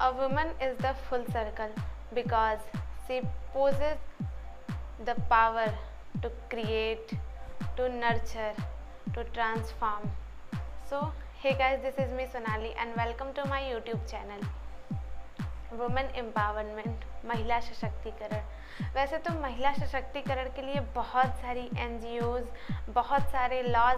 A woman is the full circle because she possesses the power to create, to nurture, to transform. So, hey guys, this is me Sonali and welcome to my YouTube channel. Women empowerment, महिला सशक्तिकरण। वैसे तो महिला सशक्तिकरण के लिए बहुत सारी NGOs, बहुत सारे लॉज,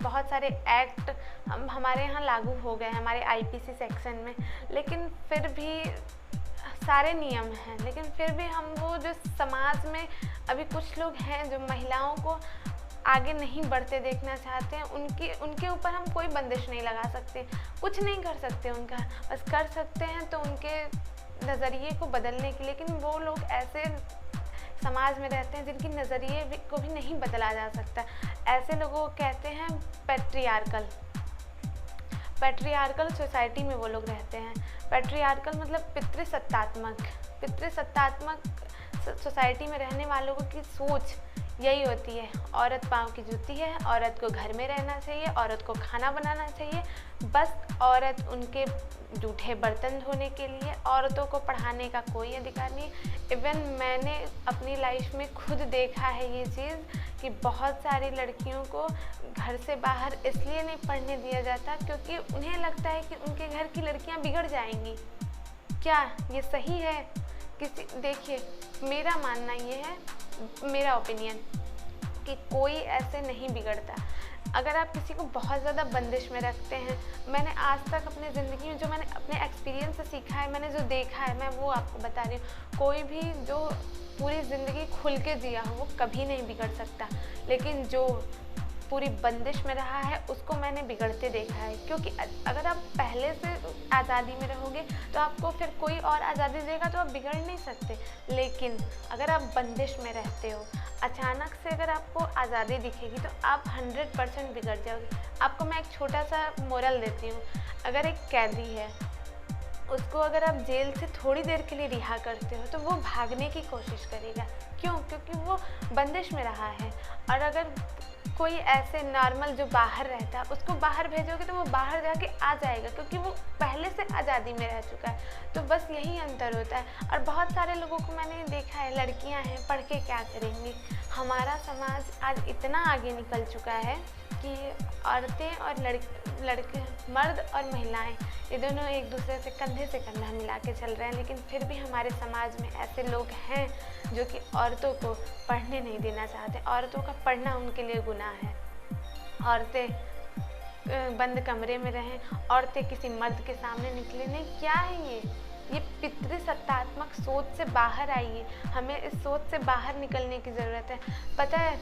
बहुत सारे एक्ट हमारे यहाँ लागू हो गए हैं हमारे IPC सेक्शन में, लेकिन फिर भी सारे नियम हैं, लेकिन फिर भी हम वो जो समाज में अभी कुछ लोग हैं जो महिलाओं को आगे नहीं बढ़ते देखना चाहते हैं, उनके ऊपर हम कोई बंदिश नहीं लगा सकते, कुछ नहीं कर सकते उनका, बस कर सकते हैं तो उनके नज़रिए को बदलने के। लेकिन वो लोग ऐसे समाज में रहते हैं जिनकी नज़रिए को भी नहीं बदला जा सकता। ऐसे लोगों को कहते हैं पैट्रियार्कल सोसाइटी में वो लोग रहते हैं। पैट्रियार्कल मतलब पितृसत्तात्मक सोसाइटी में रहने वालों की सोच यही होती है, औरत पाँव की जूती है, औरत को घर में रहना चाहिए, औरत को खाना बनाना चाहिए, बस औरत उनके जूठे बर्तन धोने के लिए, औरतों को पढ़ाने का कोई अधिकार नहीं। इवन मैंने अपनी लाइफ में खुद देखा है ये चीज़ कि बहुत सारी लड़कियों को घर से बाहर इसलिए नहीं पढ़ने दिया जाता क्योंकि उन्हें लगता है कि उनके घर की लड़कियां बिगड़ जाएंगी। क्या ये सही है? देखिए, मेरा मानना ये है, मेरा ओपिनियन, कि कोई ऐसे नहीं बिगड़ता। अगर आप किसी को बहुत ज़्यादा बंदिश में रखते हैं, मैंने आज तक अपनी ज़िंदगी में जो मैंने अपने एक्सपीरियंस से सीखा है, मैंने जो देखा है, मैं वो आपको बता रही हूँ। कोई भी जो पूरी ज़िंदगी खुल के जिया हो वो कभी नहीं बिगड़ सकता, लेकिन जो पूरी बंदिश में रहा है उसको मैंने बिगड़ते देखा है। क्योंकि अगर आप पहले से आज़ादी में रहोगे तो आपको फिर कोई और आज़ादी देगा तो आप बिगड़ नहीं सकते। लेकिन अगर आप बंदिश में रहते हो, अचानक से अगर आपको आज़ादी दिखेगी तो आप 100% बिगड़ जाओगे। आपको मैं एक छोटा सा मोरल देती हूँ। अगर एक कैदी है, उसको अगर आप जेल से थोड़ी देर के लिए रिहा करते हो तो वो भागने की कोशिश करेगा। क्यों? क्योंकि वो बंदिश में रहा है। और अगर कोई ऐसे नॉर्मल जो बाहर रहता है उसको बाहर भेजोगे तो वो बाहर जाके आ जाएगा, क्योंकि वो पहले से आज़ादी में रह चुका है। तो बस यही अंतर होता है। और बहुत सारे लोगों को मैंने देखा है, लड़कियां हैं, पढ़ के क्या करेंगी। हमारा समाज आज इतना आगे निकल चुका है कि औरतें और लड़के, मर्द और महिलाएं, ये दोनों एक दूसरे से कंधा मिला के चल रहे हैं। लेकिन फिर भी हमारे समाज में ऐसे लोग हैं जो कि औरतों को पढ़ने नहीं देना चाहते। औरतों का पढ़ना उनके लिए गुनाह है। औरतें बंद कमरे में रहें, औरतें किसी मर्द के सामने निकले नहीं। क्या है ये पितृसत्तात्मक सोच से बाहर आइए। हमें इस सोच से बाहर निकलने की ज़रूरत है। पता है,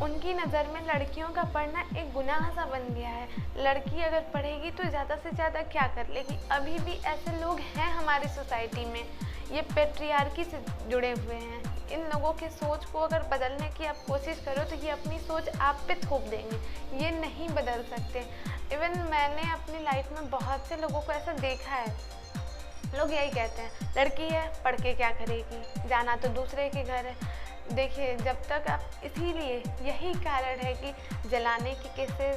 उनकी नज़र में लड़कियों का पढ़ना एक गुनाह सा बन गया है। लड़की अगर पढ़ेगी तो ज़्यादा से ज़्यादा क्या कर लेगी। अभी भी ऐसे लोग हैं हमारी सोसाइटी में, ये पैट्रियार्की से जुड़े हुए हैं। इन लोगों की सोच को अगर बदलने की आप कोशिश करो तो ये अपनी सोच आप पे थोप देंगे, ये नहीं बदल सकते। इवन मैंने अपनी लाइफ में बहुत से लोगों को ऐसा देखा है। लोग यही कहते हैं, लड़की है, पढ़ के क्या करेगी, जाना तो दूसरे के घर है। देखिए, जब तक आप, इसीलिए यही कारण है कि जलाने के केसेस,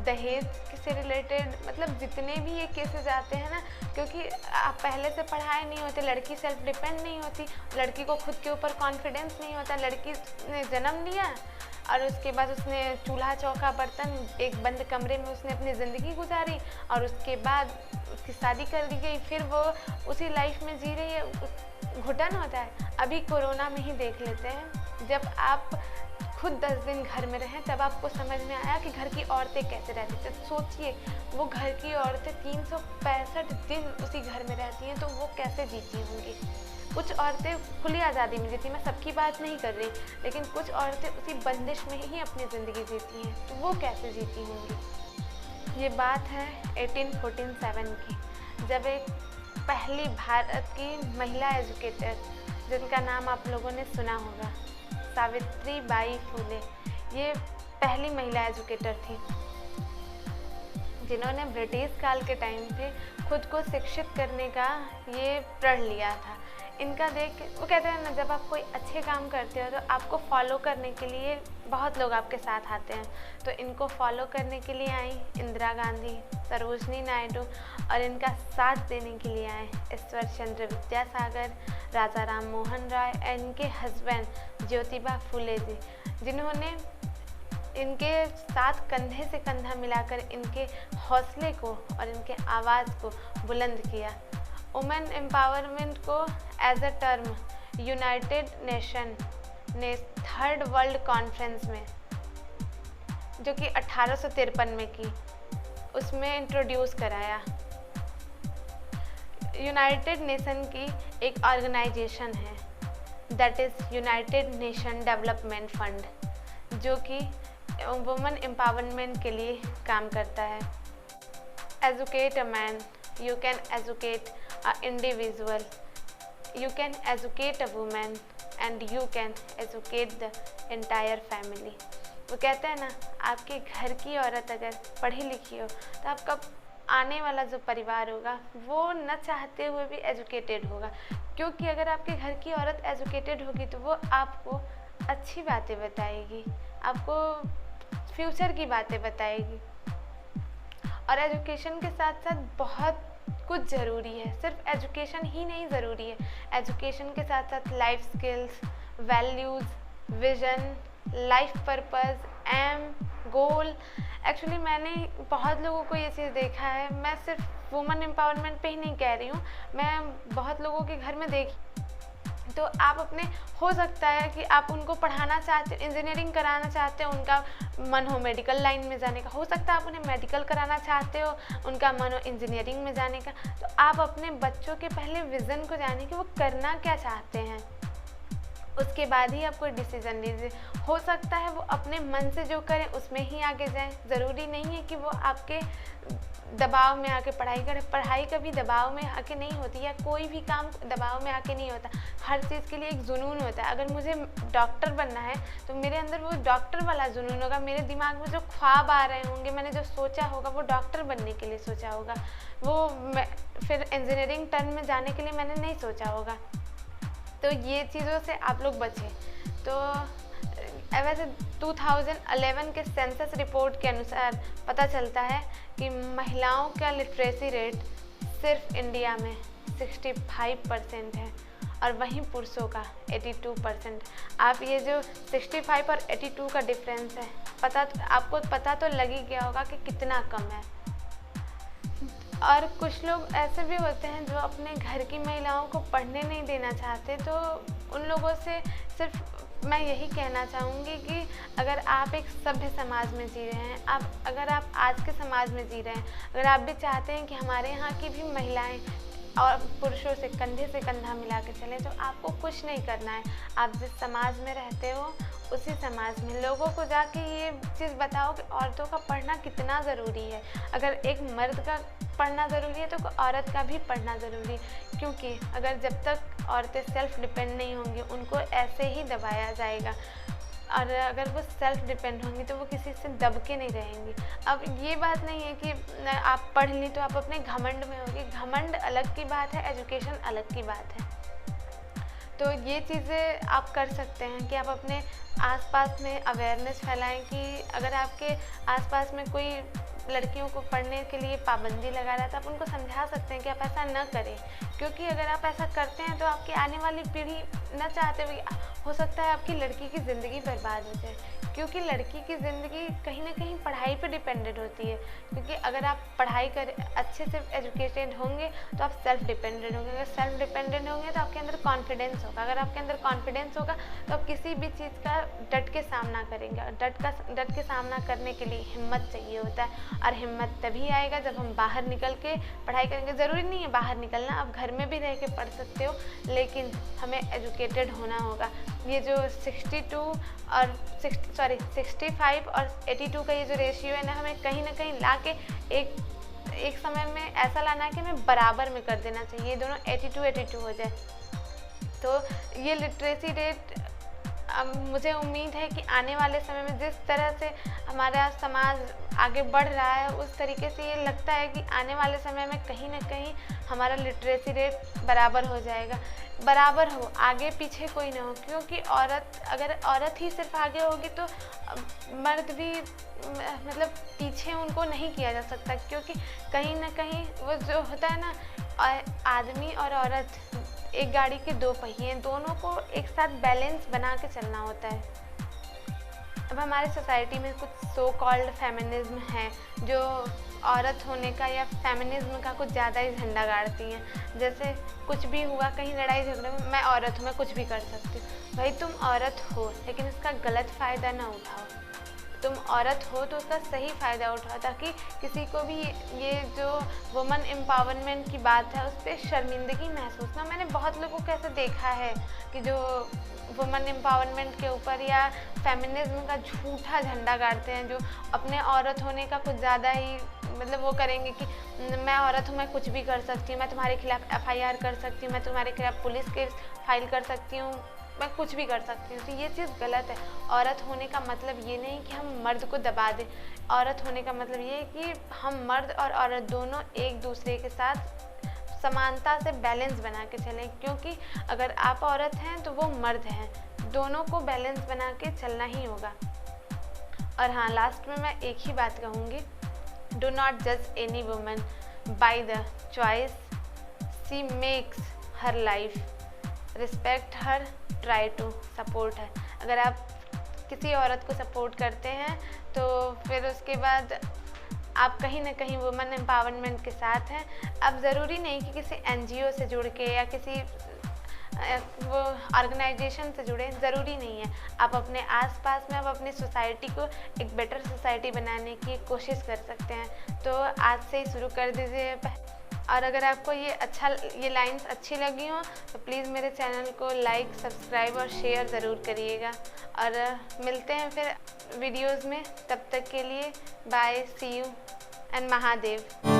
दहेज से रिलेटेड, मतलब जितने भी ये केसेस आते हैं ना, क्योंकि आप पहले से पढ़ाए नहीं होते, लड़की सेल्फ डिपेंड नहीं होती, लड़की को खुद के ऊपर कॉन्फिडेंस नहीं होता। लड़की ने जन्म लिया और उसके बाद उसने चूल्हा चौका बर्तन एक बंद कमरे में उसने अपनी ज़िंदगी गुजारी और उसके बाद उसकी शादी कर दी गई, फिर वो उसी लाइफ में जी रही है। घुटन होता है। अभी कोरोना में ही देख लेते हैं, जब आप खुद 10 दिन घर में रहें तब आपको समझ में आया कि घर की औरतें कैसे रहती थी। सोचिए, वो घर की औरतें 365 दिन उसी घर में रहती हैं, तो वो कैसे जीती होंगी। कुछ औरतें खुली आज़ादी में जीती, मैं सबकी बात नहीं कर रही, लेकिन कुछ औरतें उसी बंदिश में ही अपनी ज़िंदगी जीती हैं, तो वो कैसे जीती होंगी। ये बात है 1847 की, जब एक पहली भारत की महिला एजुकेटर, जिनका नाम आप लोगों ने सुना होगा, सावित्रीबाई फुले, ये पहली महिला एजुकेटर थी जिन्होंने ब्रिटिश काल के टाइम पे खुद को शिक्षित करने का ये प्रण लिया था। इनका देख, वो कहते हैं ना, जब आप कोई अच्छे काम करते हो तो आपको फॉलो करने के लिए बहुत लोग आपके साथ आते हैं। तो इनको फॉलो करने के लिए आई इंदिरा गांधी, सरोजनी नायडू और इनका साथ देने के लिए आए ईश्वर चंद्र विद्यासागर, राजा राम मोहन राय और इनके हस्बैंड ज्योतिबा फुले जी, जिन्होंने इनके साथ कंधे से कंधा मिलाकर इनके हौसले को और इनके आवाज़ को बुलंद किया। वुमेन एम्पावरमेंट को as a term United Nation ने 3rd वर्ल्ड कॉन्फ्रेंस में, जो कि 1853 में की, उसमें इंट्रोड्यूस कराया। यूनाइटेड नेशन की एक ऑर्गेनाइजेशन है, that is United nation development fund, जो कि वुमेन एम्पावरमेंट के लिए काम करता है। Educate a man, you can educate a individual, you can educate a women and you can educate the entire family. वो कहते हैं ना, आपके घर की औरत अगर पढ़ी लिखी हो तो आपका आने वाला जो परिवार होगा वो न चाहते हुए भी एजुकेटेड होगा, क्योंकि अगर आपके घर की औरत एजुकेटेड होगी तो वो आपको अच्छी बातें बताएगी, आपको फ्यूचर की बातें बताएगी। और एजुकेशन के साथ साथ बहुत कुछ ज़रूरी है, सिर्फ एजुकेशन ही नहीं ज़रूरी है, एजुकेशन के साथ साथ life skills, values, vision, life purpose, aim, goal. Actually मैंने बहुत लोगों को ये चीज़ देखा है, मैं सिर्फ वुमेन एम्पावरमेंट पे ही नहीं कह रही हूँ, मैं बहुत लोगों के घर में देखी। तो आप अपने, हो सकता है कि आप उनको पढ़ाना चाहते, इंजीनियरिंग कराना चाहते हो, उनका मन हो मेडिकल लाइन में जाने का, हो सकता है आप उन्हें मेडिकल कराना चाहते हो, उनका मन हो इंजीनियरिंग में जाने का। तो आप अपने बच्चों के पहले विज़न को जाने कि वो करना क्या चाहते हैं, उसके बाद ही आप कोई डिसीज़न लीजिए। हो सकता है वो अपने मन से जो करें उसमें ही आगे जाएं, ज़रूरी नहीं है कि वो आपके दबाव में आके पढ़ाई करें। पढ़ाई कभी दबाव में आके नहीं होती, या कोई भी काम दबाव में आके नहीं होता। हर चीज़ के लिए एक जुनून होता है। अगर मुझे डॉक्टर बनना है तो मेरे अंदर वो डॉक्टर वाला जुनून होगा, मेरे दिमाग में जो ख्वाब आ रहे होंगे, मैंने जो सोचा होगा वो डॉक्टर बनने के लिए सोचा होगा, वो फिर इंजीनियरिंग टर्न में जाने के लिए मैंने नहीं सोचा होगा। तो ये चीज़ों से आप लोग बचें। तो वैसे 2011 के सेंसस रिपोर्ट के अनुसार पता चलता है कि महिलाओं का लिटरेसी रेट सिर्फ इंडिया में 65% है और वहीं पुरुषों का 82%। आप ये जो 65 और 82 का डिफरेंस है, आपको पता तो लग ही गया होगा कि कितना कम है। और कुछ लोग ऐसे भी होते हैं जो अपने घर की महिलाओं को पढ़ने नहीं देना चाहते। तो उन लोगों से सिर्फ मैं यही कहना चाहूँगी कि अगर आप एक सभ्य समाज में जी रहे हैं, अगर आप आज के समाज में जी रहे हैं, अगर आप भी चाहते हैं कि हमारे यहाँ की भी महिलाएं और पुरुषों से कंधा मिला के चलें, तो आपको कुछ नहीं करना है। आप जिस समाज में रहते हो उसी समाज में लोगों को जाके ये चीज़ बताओ कि औरतों का पढ़ना कितना ज़रूरी है। अगर एक मर्द का पढ़ना ज़रूरी है तो औरत का भी पढ़ना ज़रूरी है, क्योंकि अगर जब तक औरतें सेल्फ डिपेंड नहीं होंगी उनको ऐसे ही दबाया जाएगा, और अगर वो सेल्फ डिपेंड होंगी तो वो किसी से दब के नहीं रहेंगी। अब ये बात नहीं है कि आप पढ़ ली तो आप अपने घमंड में होगी, घमंड अलग की बात है, एजुकेशन अलग की बात है। तो ये चीज़ें आप कर सकते हैं कि आप अपने आसपास में अवेयरनेस फैलाएं कि अगर आपके आसपास में कोई लड़कियों को पढ़ने के लिए पाबंदी लगा रहा है तो आप उनको समझा सकते हैं कि आप ऐसा न करें, क्योंकि अगर आप ऐसा करते हैं तो आपकी आने वाली पीढ़ी न चाहते हुए हो सकता है आपकी लड़की की ज़िंदगी बर्बाद हो जाए, क्योंकि लड़की की ज़िंदगी कहीं ना कहीं पढ़ाई पे डिपेंडेंट होती है। क्योंकि अगर आप पढ़ाई कर अच्छे से एजुकेटेड होंगे तो आप सेल्फ डिपेंडेंट होंगे, अगर सेल्फ डिपेंडेंट होंगे तो आपके अंदर कॉन्फिडेंस होगा, अगर आपके अंदर कॉन्फिडेंस होगा तो आप किसी भी चीज़ का डट के सामना करेंगे, और डट के सामना करने के लिए हिम्मत चाहिए होता है, और हिम्मत तभी आएगा जब हम बाहर निकल के पढ़ाई करेंगे। ज़रूरी नहीं है बाहर निकलना, आप घर में भी रह के पढ़ सकते हो, लेकिन हमें एजुकेटेड होना होगा। ये जो 65 और 82 का ये जो रेशियो है ना, हमें कहीं ना कहीं ला के एक समय में ऐसा लाना है कि हमें बराबर में कर देना चाहिए, दोनों 82 हो जाए। तो ये लिटरेसी रेट मुझे उम्मीद है कि आने वाले समय में जिस तरह से हमारा समाज आगे बढ़ रहा है, उस तरीके से ये लगता है कि आने वाले समय में कहीं ना कहीं हमारा लिटरेसी रेट बराबर हो जाएगा। बराबर हो, आगे पीछे कोई ना हो, क्योंकि अगर औरत ही सिर्फ आगे होगी तो मर्द भी मतलब पीछे उनको नहीं किया जा सकता, क्योंकि कहीं ना कहीं वो जो होता है ना, आदमी और औरत एक गाड़ी के दो पहिए, दोनों को एक साथ बैलेंस बना के चलना होता है। अब हमारे सोसाइटी में कुछ सो कॉल्ड फेमिनिज्म है जो औरत होने का या फेमिनिज्म का कुछ ज़्यादा ही झंडा गाड़ती हैं। जैसे कुछ भी हुआ, कहीं लड़ाई झगड़े में, मैं औरत हूँ, मैं कुछ भी कर सकती हूँ। भाई तुम औरत हो, लेकिन इसका गलत फ़ायदा ना उठाओ। तुम औरत हो तो उसका सही फ़ायदा उठाओ, ताकि किसी को भी ये जो वुमेन एम्पावरमेंट की बात है उस पर शर्मिंदगी महसूस ना। मैंने बहुत लोगों को ऐसे देखा है कि जो वुमेन एम्पावरमेंट के ऊपर या फेमिनिज्म का झूठा झंडा गाड़ते हैं, जो अपने औरत होने का कुछ ज़्यादा ही मतलब वो करेंगे कि मैं औरत हूँ, मैं कुछ भी कर सकती हूँ, मैं तुम्हारे खिलाफ FIR कर सकती हूँ, मैं तुम्हारे खिलाफ पुलिस केस फाइल कर सकती हूँ, मैं कुछ भी कर सकती हूँ। तो ये चीज़ गलत है। औरत होने का मतलब ये नहीं कि हम मर्द को दबा दें। औरत होने का मतलब ये है कि हम मर्द और औरत दोनों एक दूसरे के साथ समानता से बैलेंस बना के चलें, क्योंकि अगर आप औरत हैं तो वो मर्द हैं, दोनों को बैलेंस बना के चलना ही होगा। और हाँ, लास्ट में मैं एक ही बात कहूँगी, डू नॉट जज any woman by the choice she makes her life, respect her, try to support her. अगर आप किसी औरत को सपोर्ट करते हैं तो फिर उसके बाद आप कहीं ना कहीं वुमेन एम्पावरमेंट के साथ हैं। अब ज़रूरी नहीं कि किसी NGO से जुड़ के या किसी वो ऑर्गेनाइजेशन से जुड़े, ज़रूरी नहीं है। आप अपने आसपास में, आप अपनी सोसाइटी को एक बेटर सोसाइटी बनाने की कोशिश कर सकते हैं। तो आज से ही शुरू कर दीजिए। और अगर आपको ये लाइंस अच्छी लगी हो तो प्लीज़ मेरे चैनल को लाइक, सब्सक्राइब और शेयर ज़रूर करिएगा। और मिलते हैं फिर वीडियोज़ में, तब तक के लिए bye, see you and Mahadev.